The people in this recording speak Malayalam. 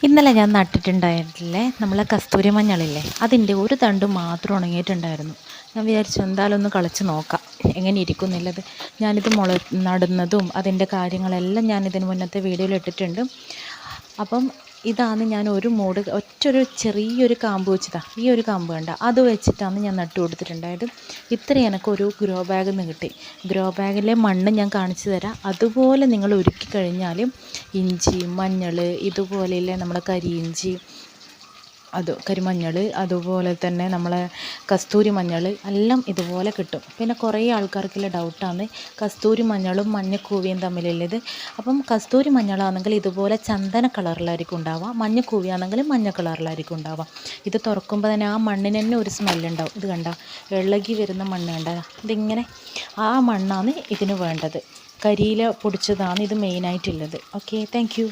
ഇന്നലെ ഞാൻ നട്ടിട്ടുണ്ടായിരുന്നില്ലേ നമ്മളെ കസ്തൂരി മഞ്ഞളില്ലേ, അതിൻ്റെ ഒരു തണ്ട് മാത്രം ഉണങ്ങിയിട്ടുണ്ടായിരുന്നു. ഞാൻ വിചാരിച്ചു എന്തായാലും ഒന്ന് കളിച്ച് നോക്കാം എങ്ങനെ ഇരിക്കുന്നില്ലത്. ഞാനിത് നടുന്നതും അതിൻ്റെ കാര്യങ്ങളെല്ലാം ഞാൻ ഇതിന് മുന്നത്തെ വീഡിയോയിൽ ഇട്ടിട്ടുണ്ട്. അപ്പം ഇതാണ് ഞാൻ ഒരു മൂട് ഒറ്റൊരു ചെറിയൊരു കാമ്പ് വെച്ചതാണ്. ഈ ഒരു കാമ്പ് കണ്ട അത് വെച്ചിട്ടാണ് ഞാൻ നട്ടു കൊടുത്തിട്ടുണ്ടായത്. ഇത്ര എനിക്കൊരു ഗ്രോ ബാഗിൽ നിന്ന് കിട്ടി. ഗ്രോ ബാഗിലെ മണ്ണ് ഞാൻ കാണിച്ചു തരാം. അതുപോലെ നിങ്ങൾ ഒരുക്കി കഴിഞ്ഞാൽ ഇഞ്ചി, മഞ്ഞൾ, ഇതുപോലെയുള്ള നമ്മുടെ കരിയിഞ്ചി, കരിമഞ്ഞൾ, അതുപോലെ തന്നെ നമ്മളെ കസ്തൂരി മഞ്ഞൾ എല്ലാം ഇതുപോലെ കിട്ടും. പിന്നെ കുറേ ആൾക്കാർക്കുള്ള ഡൗട്ടാണ് കസ്തൂരി മഞ്ഞളും മഞ്ഞക്കൂവിയും തമ്മിലുള്ളത്. അപ്പം കസ്തൂരി മഞ്ഞളാണെങ്കിൽ ഇതുപോലെ ചന്ദന കളറിലായിരിക്കും ഉണ്ടാവുക, മഞ്ഞക്കൂവിയാണെങ്കിൽ മഞ്ഞ കളറിലായിരിക്കും ഉണ്ടാവുക. ഇത് തുറക്കുമ്പോൾ തന്നെ ആ മണ്ണിന് തന്നെ ഒരു സ്മെല്ലുണ്ടാവും. ഇത് കണ്ട ഇളകി വരുന്ന മണ്ണ് കണ്ട, ഇതിങ്ങനെ ആ മണ്ണാണ് ഇതിന് വേണ്ടത്. കരിയില പൊടിച്ചതാണ് ഇത് മെയിനായിട്ടുള്ളത്. Okay, thank you.